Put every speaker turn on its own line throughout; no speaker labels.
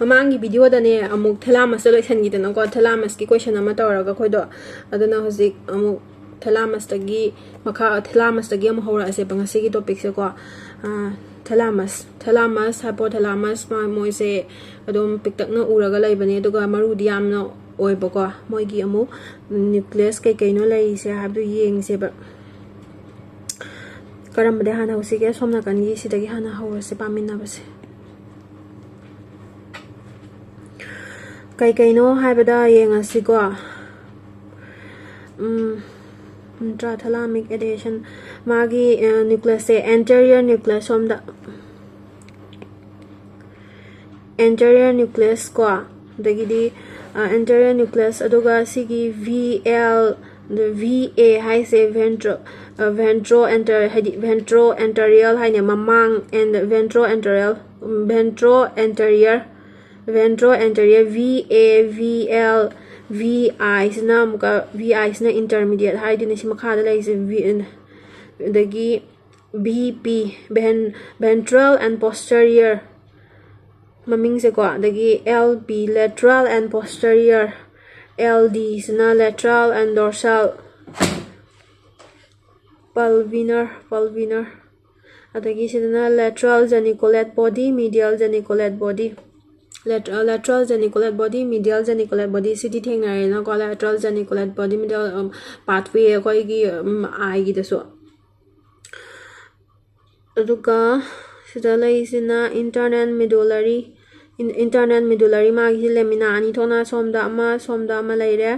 Mamangi video dane amuk thalamus solution gidana ko thalamus ki question ama tawraga khoido aduna hojik amuk thalamus tagi makha thalamus tagi am hora ase pangasi gi topic se ko thalamus hypothalamus ma moise adum piktak na uraga laibane aduga maru di amna oiba ko moigi amu nucleus kai kai no lai se habdu yeng se ba karam de hana usige somna kan gi sidagi hana hawra se pamina base kai kai no haibada yeng asiko intrathalamic adhesion magi nucleus se anterior nucleus somda anterior nucleus ko dagidi anterior nucleus aduga sigi VL the VA hai se ventro anterior hai ne mamang and ventro anterior VA VL VI sina muka VI sina intermediate hai dine si makha da lai se dagi BP ventral and posterior maming se ko dagi LP lateral and posterior LD sina lateral and dorsal pulvinar adagi sina lateral geniculate body medial geniculate body lateral geniculate body medial geniculate body city thengnare na ko lateral geniculate body medial pathway ko gi ai gi daso aduga sida lai sina internal medullary ma gi lamina ani thona somda ama laire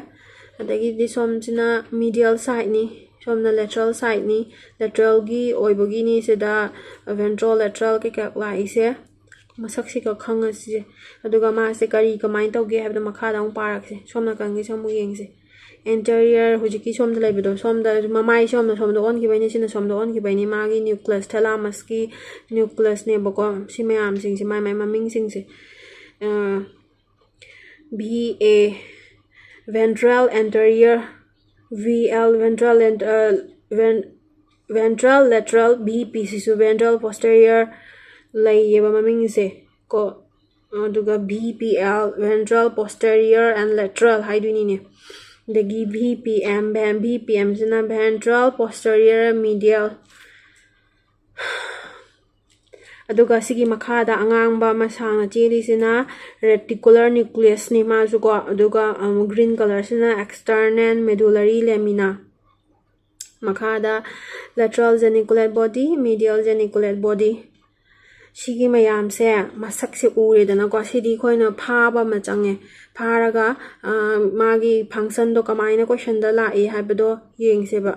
adagi di somsina medial side ni somna lateral side ni lateral gi oibogi ni sida ventrolateral ke kak lai se masaksi ka khanga se aduga ma se kari kamai tawge habda makha dang parak se somna kangi samu yeng se anterior hujiki somda laibedo somda mamai somda on ki baini sina somda on ki baini magi nucleus thalamus ki nucleus ne bako simayam sing se mai maming sing se BA ventral anterior VL ventral lateral BP sisu ventral posterior lai yeba maming se ko aduga BPL ventral posterior and lateral haiduni ne dagi BPM sina ventral posterior medial aduga sigi makha da angangba masana cheli sina reticular nucleus ni ma su ko aduga green color sina external medullary lamina makha da lateral geniculate body medial geniculate body sigi mayam se masak se ure dana ko sidi khoina phaba ma change pharaga magi function do kamaina question da la e habado yeng se ba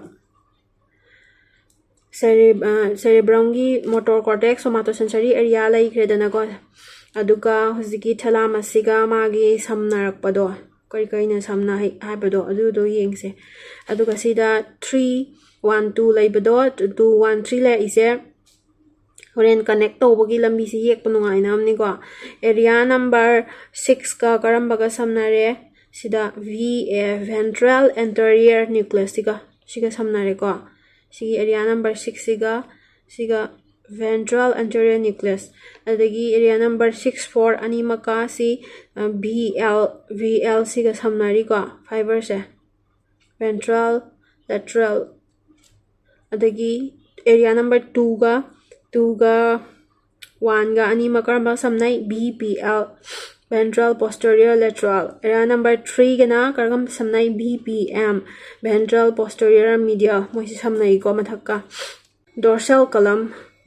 cerebrum gi motor cortex somatosensory area lai khredana ko aduga huziki thalamus siga magi samnarak pado kai na samna habado adu do yeng se aduga sida 3 1 2 laibado 2 1 3 la ise horen connect to bogi lambi si yek panungai nam ni ko area number 6 ka karamba ga samnare sida VA ventral anterior nucleus siga samnare ko sigi area number 6 siga ventral anterior nucleus adagi area number 64 animaka si VL siga samnari ko fiber se ventral lateral adagi area number 2 ga 1 ga anima karamba samnai BPL ventral posterior lateral area number 3 gana kargam samnai BPM ventral posterior medial moisi samnai ko mathakka dorsal column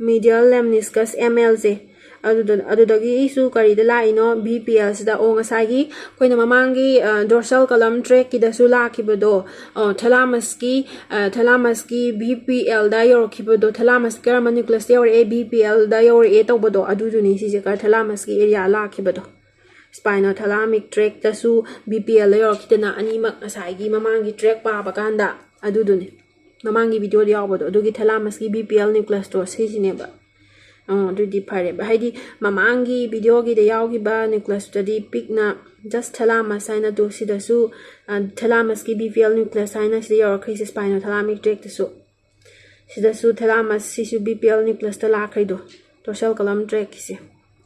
medial lemniscus MLJ adudagi isu kari da laino BPL sida o ngasagi koina mamangi dorsal column track ki da su lakibado thalamus ki BPL da yor kibado thalamus karma nucleus yor a BPL da yor a tawbado aduduni si kar thalamus ki area lakibado spinothalamic tract da su BPL yor kitana animak ngasagi mamangi track pa bakanda aduduni mamangi video di awbado adugi thalamus ki BPL nucleus to sisineba dudi pare ba haidi mamangi video gi de yaw gi ba nucleus study pikna just thalamus aina to sida su thalamus ki BPL nucleus aina sida yor crisis spinothalamic tract su sida su thalamus sisu BPL nucleus ta la khaido dorsal column tract si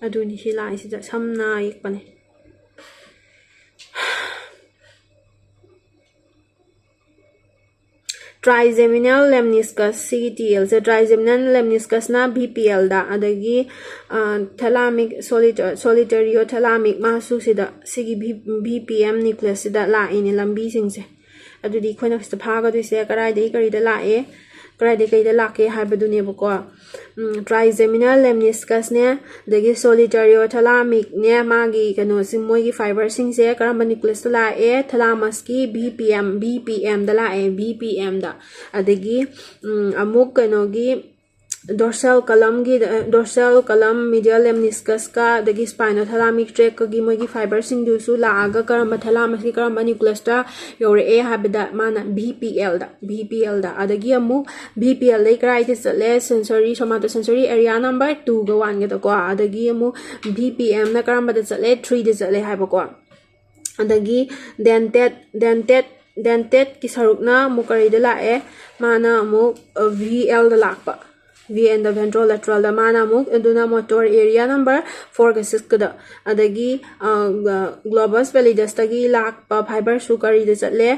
ꯑꯗꯨꯅꯤ ꯁꯤ ꯂꯥꯛꯏꯁꯤꯗ ꯁꯝꯅ ꯌꯦꯛꯄꯅꯦ trigeminal lemniscus sigi TL se trigeminal lemniscus na BPL da adagi thalamic solitary thalamic masu sida sigi BPM nucleus sida la ini lambi singse adudi khoina sida phaga duise karai dei kari da la e karai dei kai da la ke haibadu ne bako trigeminal lemniscus ne dagi solitary thalamic ne magi kano simoi gi fiber singse karamba nucleus la e thalamus ki BPM da la e BPM da adagi amuk kano gi dorsal column medial lemniscus ka adagi spinothalamic tract gi mogi fiber sing du su la aga karamba thalamus ki karamba nucleus ta yore e habida mana BPL da adagi amu BPL dai karai this le sensory somatosensory area number 2 ga 1 ga da ko adagi amu BPM na karamba da chale 3 da chale haiba ko adagi dentate ki sarukna mukari da la e mana amu VL da lakpa V and the ventral lateral da mana muk aduna motor area number 4 ga 6 kada adagi globus pallidus tagi lakpa fiber sukari da chatle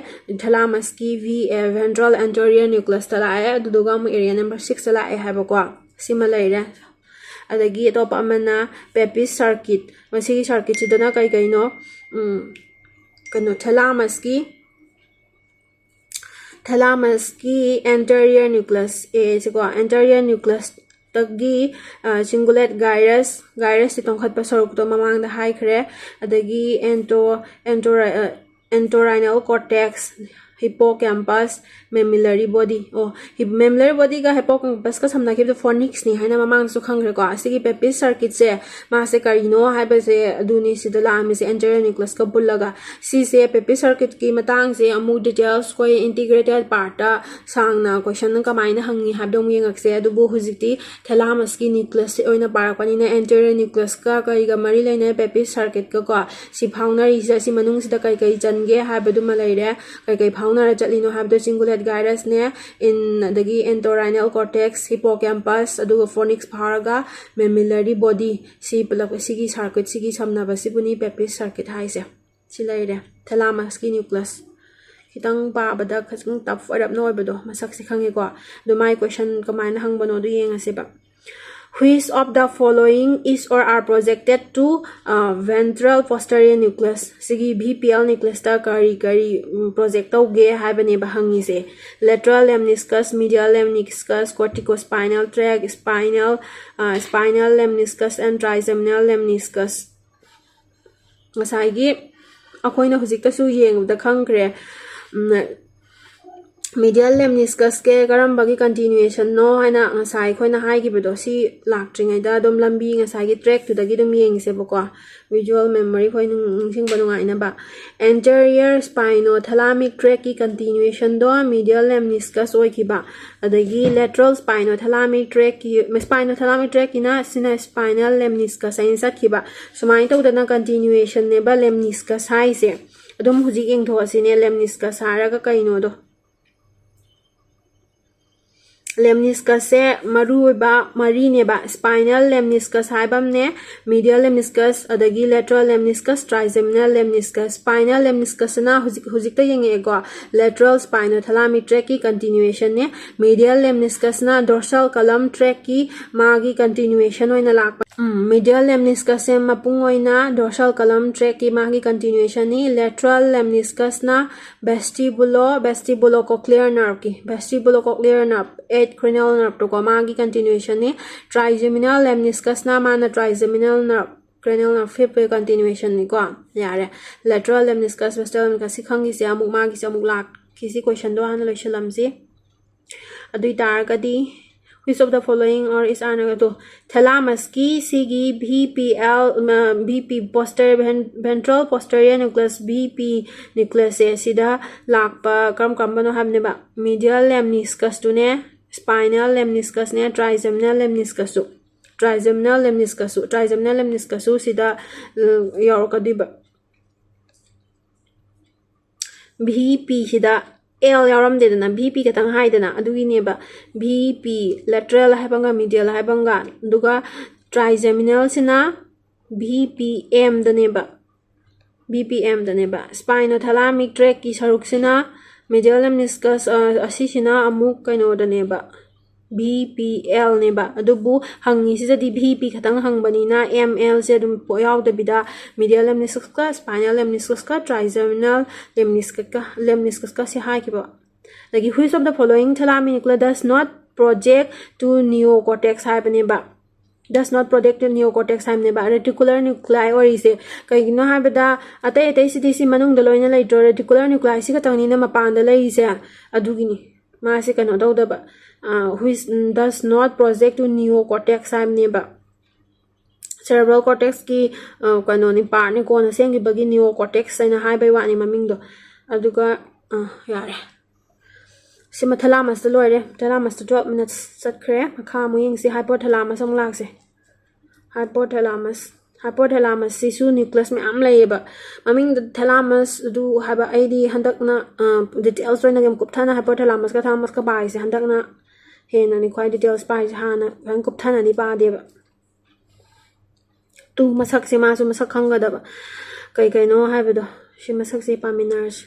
thalamus ki V ventral anterior nucleus ta la e aduga mu area number 6 la e haiba ko sima laire adagi top amana pepis circuit masi circuit sidana kai kai no kano thalamus ki anterior nucleus ko anterior nucleus tagi cingulate gyrus ti tongkhat pa saruk to mamang da hai khre adagi entorhinal cortex hippocampus mammillary body mammillary body ga hippocampus ka samna khib fornix ni haina mamang su khangre ko asigi pepis circuit se ma se karino haiba se aduni sidala ami se anterior nucleus ka bullaga si se pepis circuit ki matang se amu details ko integrated part ta sangna question ka maina hangi habdom yengak se adubu hujikti thalamus ki nucleus se oina parakpani na anterior nucleus ka kai ga mari laina pepis circuit ka ko si phaunari si manung sida kai jange habadu malaire kai phaunara chatlino habdo cingulate gyrus ne in dagi entorhinal cortex hippocampus aduga fornix pharaga mammillary body si pulak sigi circuit sigi samna basibuni pepis circuit haise silaire thalamus ki nucleus kitang pa bada khasung tap farap no oibado masak si khange ko do my question kamaina hangbano do yengase ba which of the following is or are projected to ventral posterior nucleus sigi BPL nucleus ta kari project tauge haibane ba hangi se lateral lemniscus medial lemniscus corticospinal tract spinal lemniscus and trigeminal lemniscus ngasai gi akoina hujikta su yengda khangkre medial lemniscus ke karamba gi continuation no haina ngasai khoina hai gi bedo si laktringai da dom lambi ngasai gi track to dagi dum yeng se boko visual memory khoi sing banu ngai na ba anterior spinothalamic tract ki continuation do medial lemniscus oi ki ba adagi lateral spinothalamic tract ki na sina spinal lemniscus ai sat ki ba sumai to da na continuation ne ba lemniscus hai se adum huji eng tho asine lemniscus haraga kaino do lemniscus se mari ne ba spinal lemniscus haibam ne medial lemniscus adagi lateral lemniscus trigeminal lemniscus spinal lemniscus na hujikta yenge go lateral spinothalamic tract ki continuation ne medial lemniscus na dorsal column tract ki magi continuation oina lakpa medial lemniscus se mapung oina dorsal column tract ki magi continuation ni lateral lemniscus na vestibulocochlear nerve 8 cranial nerve to ko magi continuation ni trigeminal lemniscus na mana trigeminal nerve cranial nerve 5 continuation ni ko yare lateral lemniscus vestibular lemniscus sikhangi se amuk magi se amuk lak kisi question do han loishalam si adui tar kadi which of the following or is to thalamus ki sigi BP ventral posterior nucleus BP nucleus se sida lakpa kam bano habne ba medial lemniscus to ne spinal lemniscus ne trigeminal lemniscus sida yorokadi ba BP sida L yaram de na BP katang haidana adugi neba BP lateral haibanga medial haibanga duga trigeminal sina BPM daneba BPM daneba spinothalamic tract ki saruksina medial lemniscus asisina amuk kaino daneba BPL neba adubu hangi sijadi BP khatang hangbanina ML se dum poyaw dabida medial lemniscus ka spinal lemniscus ka trigeminal lemniscus ka se hai kiba lagi which of the following thalamic nucleus does not project to neocortex haibneba does not project to neocortex haibneba reticular nuclei or is kaigino haibada atai sidisi manung da loina leitro reticular nuclei si katang ni na mapang da lei se adugini ma se kano dawdaba which does not project to neocortex haibneba cerebral cortex ki kano ni part ni kona sengi bagi neocortex aina haibai wani maming do aduga yare sima thalamus da loire thalamus 12 minutes satkre makha mu ying si hypothalamus ang lak se hypothalamus sisu nucleus me am layeba maming thalamus du haba id handakna details roina gam kupthana hypothalamus ka thalamus ka bai se handakna hena ni khwai details bai hana kan kupthana ni ba deba tu masak se ma su masak khanga daba kai no haibado shi masak se paminars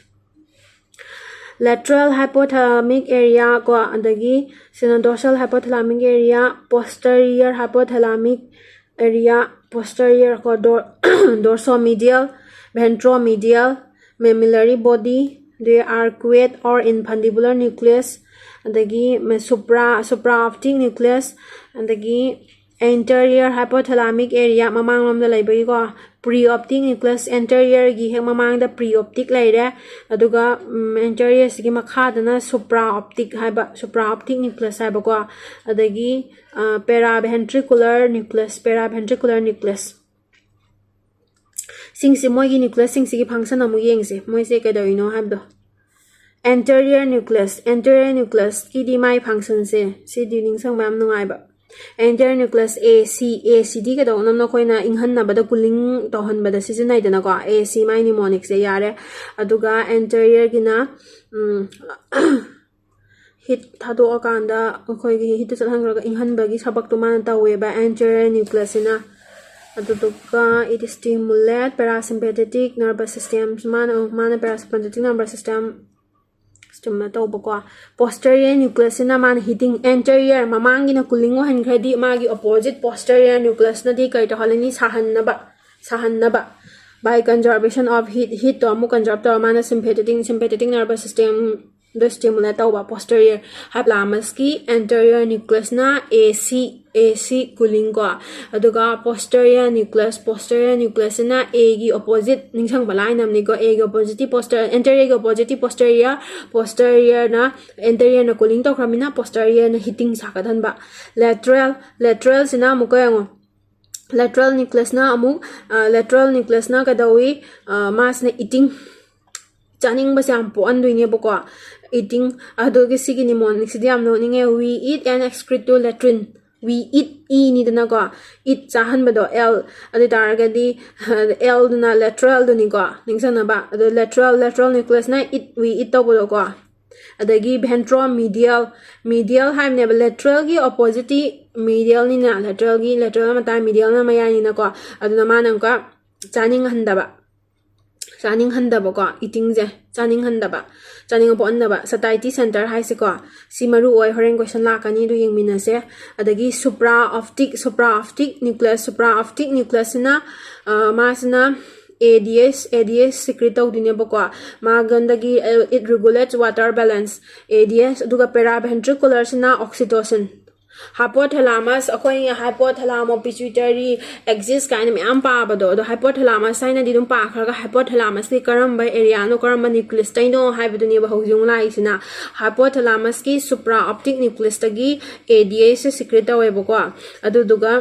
lateral hypothalamic area ko andagi dorsal hypothalamic area posterior hypothalamic area posterior ko dorsomedial ventromedial mammillary body they are quad or infundibular nucleus andagi supraoptic nucleus andagi anterior hypothalamic area mamang lom da laibai ko preoptic nucleus anterior gi hek mamang da preoptic laire aduga anterior sigi makha dana supraoptic supraoptic nucleus haiba ko adagi paraventricular nucleus singsi moigi nucleus singsi gi function amu yengse moise kadawino habdo anterior nucleus ki di mai function se si di ning sang mam nungai ba anterior nucleus ACD ka daw namna koina inghan na bada cooling tohan bada seasonai dana ko AC mai mnemonic se yare aduga anterior gina hit thado akanda khoi gi hit salhangra inghan bagi sabak to man tawe ba anterior nucleus ina aduga it stimulate parasympathetic nervous system mana parasympathetic nervous system posterior nucleus na man hitting anterior mamangi na cooling o han khadi magi opposite posterior nucleus na di kai to halani sahanna ba by conservation of heat to amu conserve to man sympathetic nervous system the stimulate to ba posterior hypothalamus ki anterior nucleus na AC cooling ko aduga posterior nucleus na A gi opposite ningsang balai nam ni ko A gi opposite posterior anterior gi opposite posterior na anterior na cooling to kramina posterior na hitting sakadhan ba lateral sina mukayango lateral nucleus na kadawi mass na eating chaning ba sam po anduine boko eating adoge sigi ni mon nixidiam no ninge we eat and excrete to latrine we eat ni dana ko eat chahan bado L adi targadi L dana lateral duni ko ningsana ba the lateral nucleus na we eat to bodo ko adagi ventromedial haim ne lateral gi opposite medial ni na lateral mata medial na maya ni na ko aduna manam ka chaning handaba ko eating je chaning po andaba satiety center hai se ko simaru oi horen question la kani du yeng mina se adagi supraoptic nucleus na masna ADS secrete out dine bako magandagi it regulates water balance ADS duga paraventricular sina oxytocin hypothalamus akoi hypothalamo pituitary axis kind me am pa bado do hypothalamus saina di dum pa kharaga hypothalamus ki karamba area no karamba nucleus taino haibu ni ba hojung lai sina hypothalamus ki supraoptic nucleus tagi ADS secrete awe bako adu duga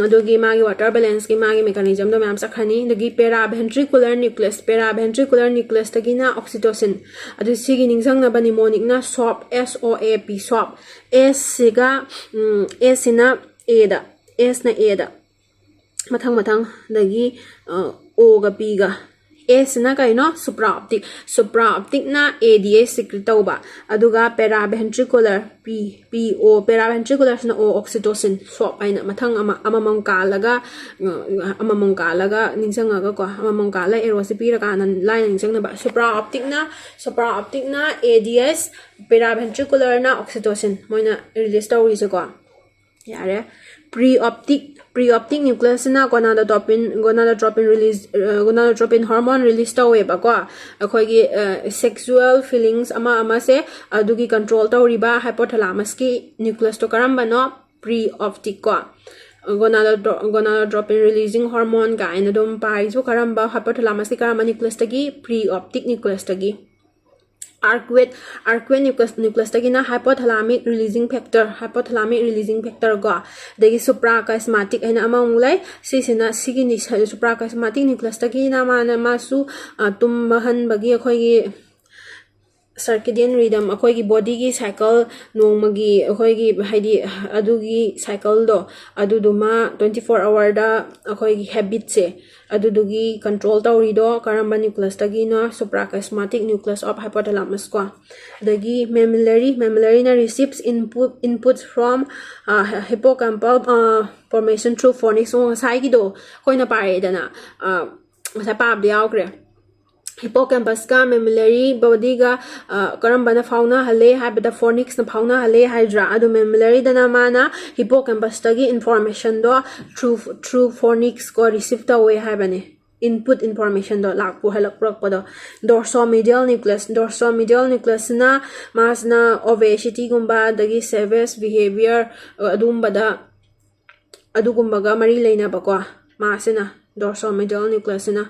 adugi magi water balance ki magi mechanism do mam sakhani dagi paraventricular nucleus tagi na oxytocin adu sigi ningsang na bani mnemonic na SOAP SOAP S siga S na A da mathang dagi O ga P ga S na kaino supraoptic na ADA secrete tauba aduga paraventricular PO paraventricular na O oxytocin swap aina mathang amamam kalaga ningsangaga ko amamam kala erosi pira kanan line ningsangna ba supraoptic na ADS paraventricular na oxytocin moina release tawri ko yare preoptic nucleus na gonadotropin hormone release tawe ba ko akhoi sexual feelings ama se adugi control tawriba hypothalamus ki nucleus to karamba no preoptic ko gonadotropin releasing hormone ga ina dom pai so karamba hypothalamus ki karamba nucleus tagi preoptic nucleus tagi arcuate nucleus tagina hypothalamic releasing factor go degi suprachiasmatic aina amamulai sisina sigini suprachiasmatic nucleus tagina mana masu tumbahan bagi akhoi circadian rhythm akhoi body gi cycle nongmagi akhoi haidi adugi cycle do aduduma 24 hour da akhoi habit se adudugi control tawri do karamba nucleus tagina suprachiasmatic nucleus of hypothalamus ko dagi mammillary na receives inputs from hippocampal formation through phonics sai gi do koina pare dana sa pab yaukre hippocampus ka mammillary body ga karamba na fauna hale habita phonics na fauna hale hydra adu mammillary dana mana hippocampus tagi information do through phonics ko receive tawe habane input information do lakpu halak prodo dorsomedial nucleus na masna obesity gumba dagi severe behavior adugumbaga mari leina bakwa masina dorsomedial nucleus na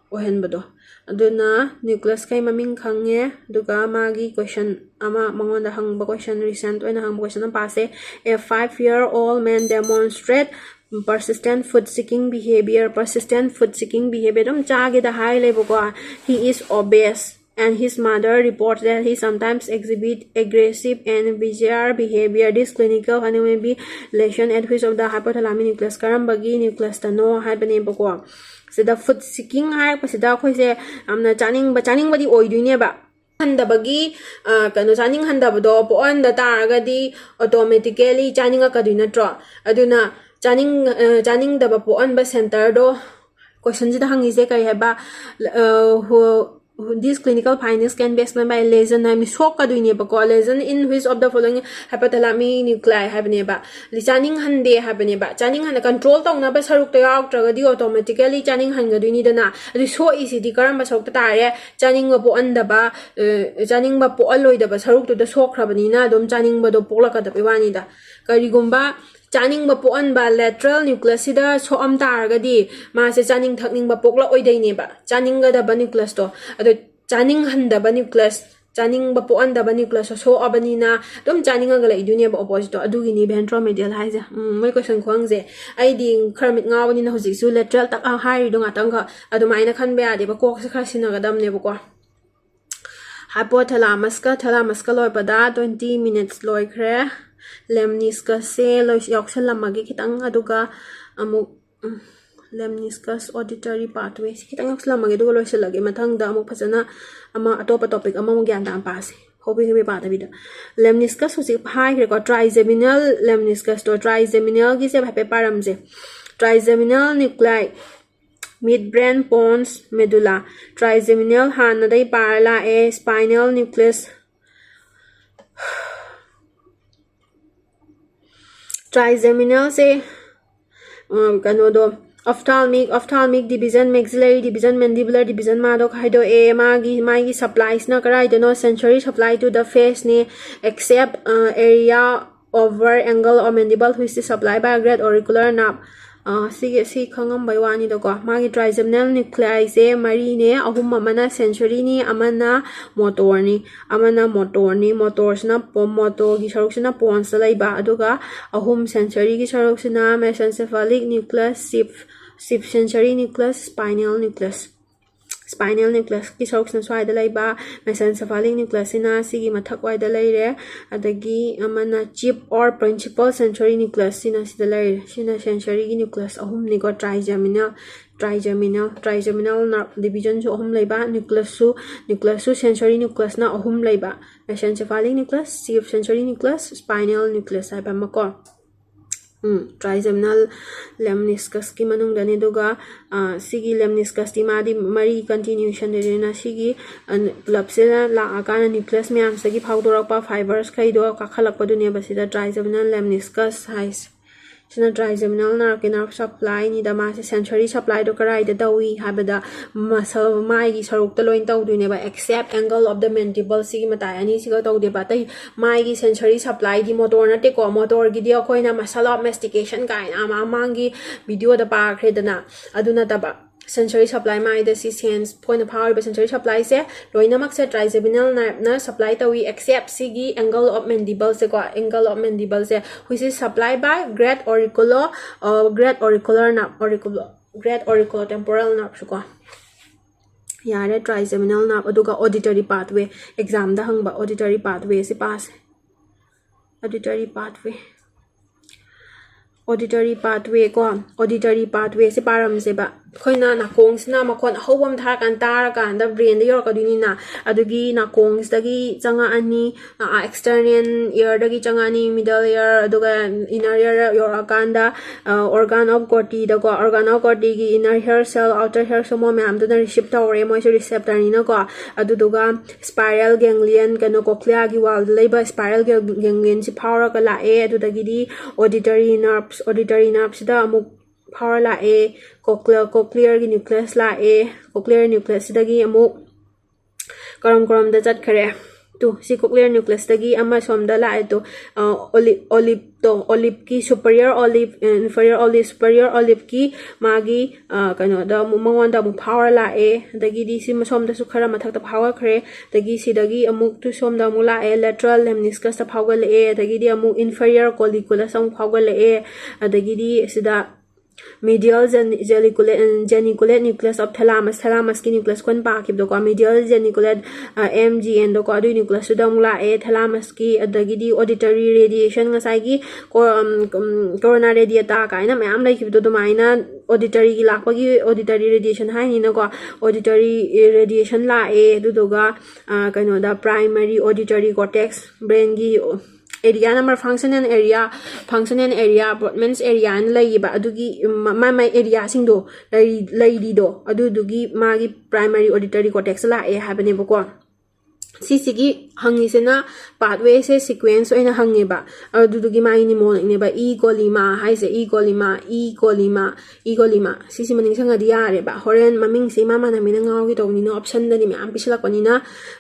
ohen bado aduna nucleus kai maming khange duga magi question ama mangonda hangba question recent oina hangba question pase a 5-year-old man demonstrate persistent food seeking behavior dum chage da high level ko he is obese and his mother reports that he sometimes exhibit aggressive and bizarre behavior. This clinical may be lesion at which of the hypothalamic nucleus karambagi nucleus tano haibane bako sida food seeking hai pasida khoi se amna chaning badi oiduine ba handabagi kanu chaning handabado po anda taragadi automatically chaninga kaduna tro aduna chaning daba po an ba center do question jida hangi se kai haba these clinical findings can be explained by lesion na misok kaduine ba ko lesion in which of the following hypothalamic nuclei habne ba chaning hande habne ba chaning handa control tawna ba saruk to yaw tragadi automatically chaning hanga duini dana adu so easy di karam ba saruk ta tare chaning ba po anda ba chaning ba po aloi da ba saruk to da sok khrabani na dom chaning ba do pokla ka da wani da kari gumba chaning ba po an ba lateral nucleus da so am taragadi ma se chaning thakning ba pokla oidai ne ba chaning ga da ba nucleus to ado chaning handa ba nucleus chaning ba po an da ba nucleus so abani na dom chaning ga lai dunia ba opposite to adu gi ni ventromedial hai ja mai question khwang je ai ding kharmit ngawani na hojik su lateral tak a hai do ngatang ga adu mai na khan be ade ba kok se khar sina ga dam ne ba ko hypothalamus ka loi pada 20 minutes loi khre lemniscus se lois yokshan lamagi kitang aduga amuk lemniscus auditory pathway kitang yokshan lamagi duga lois lagi mathang da amuk phasana ama atopa topic ama mu gyan tam pase hobi pa da bida lemniscus hosi hai ko trigeminal lemniscus to trigeminal gi se bhape param je trigeminal nuclei midbrain pons medulla trigeminal hanadai parla a spinal nucleus trigeminal se kano do ophthalmic division maxillary division mandibular division ma do khaido a magi supplies na karai no sensory supply to the face ne except area over angle or mandible which is supplied by a great auricular nerve si khangam bai wani do ko magi trigeminal nuclei se mari ne ahum amana sensory ni amana motor ni motors na motor gi saruk sina pons lai ba aduga ahum sensory gi saruk sina mesencephalic nucleus sip sensory nucleus spinal nucleus spinal nucleus ki saruk na swai da laiba mesencephaltic nucleus ina sigi mathak wai da laire adagi amana chip or principal sensory nucleus ina sida laire sina sensory gi nucleus ahum ni ko trigeminal nerve division su ahum laiba nucleus su sensory nucleus na ahum laiba mesencephalic nucleus chip sensory nucleus spinal nucleus ai ba mako trigeminal lemniscus ki manung dani duga sigi lemniscus ti madi mari continuation de na sigi lapsena la akana nucleus me am sagi phawdorak pa fibers khaido ka khalak pa dunia basida trigeminal lemniscus size sina trigeminal nerve ki nerve supply ni da ma sensory supply do karai da dawi habada muscle mai gi saruk ta loin taw duine ba except angle of the mandible sigi matai ani siga taw de ba tai mai gi sensory supply di motor na te ko motor gi di akoina muscle of mastication kai na mangi video da pa khredana aduna da ba sensory supply mai the sense point of power by sensory supply se loina mak se trigeminal nerve na supply tawi except sigi angle of mandible se ko angle of mandible se which is supplied by great auricular nerve great auriculotemporal nerve ko yare trigeminal nerve aduga auditory pathway exam da hangba auditory pathway se pass auditory pathway se param se ba khoina nakong sina makon hobam thar kan tar kan da brain de yor ka duni na adugi nakong dagi changa ani external ear dagi changa ani middle ear aduga inner ear yor akanda organ of corti da ko organ of corti gi inner hair cell outer hair cell mo am da receive tawre mo so receptor ni na ko aduduga spiral ganglion kano cochlea gi wall leiba spiral ganglion si power ka la e adudagi di auditory nerves da amuk power la e cochlear gi nucleus la e cochlear nucleus dagi amuk karam da chat khare to si cochlear nucleus dagi ama somda la e to olive ki superior olive inferior olive superior olive ki magi kano da mangon da mu power la e dagi di si somda su khara mathak ta power khare dagi si dagi amuk tu somda mu la e lateral lemniscus ta power la e dagi di amuk inferior colliculus am power la e dagi di sida medial geniculate nucleus of thalamus ki nucleus kon pa ki do ko medial geniculate MGN do ko adu nucleus da mula e thalamus ki adagi di auditory radiation nga sai gi corona radiata ka ina mayam lai ki do maina auditory gi lakpa gi auditory radiation hai ni na ko auditory radiation la e du ga kano da primary auditory cortex brain gi area number functional area Brodmann's area and laiba adugi my area singdo lady do adugi magi primary auditory cortex la e habane bako sisigi hangisena pathway se sequence oina hangeba adugi mai ni mo ne ba e colima haise e colima sisi maning sanga diare ba horen maming se mama na mina ngaw gi tawni no option da ni me am pisla konina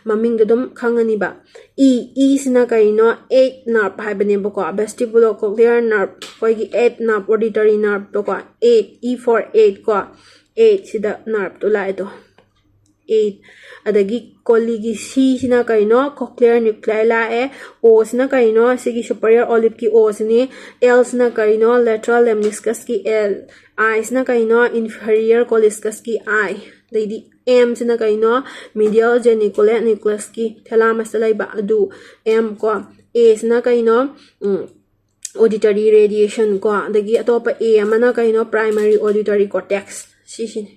maming dum khangani ba e sina kaino 8 nerve habane bako vestibulocochlear nerve koi gi 8 nerve auditory nerve to ko 8 e for 8 ko 8 sida nerve to la to 8 adagi koligi C sina kaino cochlear nuclei la e O sina kaino sigi superior olive ki O sini L sina kaino lateral lemniscus ki L I sina kaino inferior colliscus ki I daidi M sina kaino medial geniculate nucleus ki thalamus laiba adu M ko A sina kaino auditory radiation ko dagi atopa A amana kaino primary auditory cortex sisine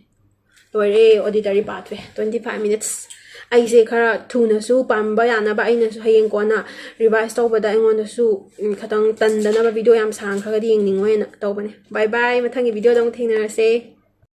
Lore auditory pathway 25 minutes aise khara thuna su pamba yana ba aina su hayeng ko na revise tawbada aingon su khatang tandana ba video yam sang khaga di yengning wena tawbane bye bye mathangi video dong thingnarase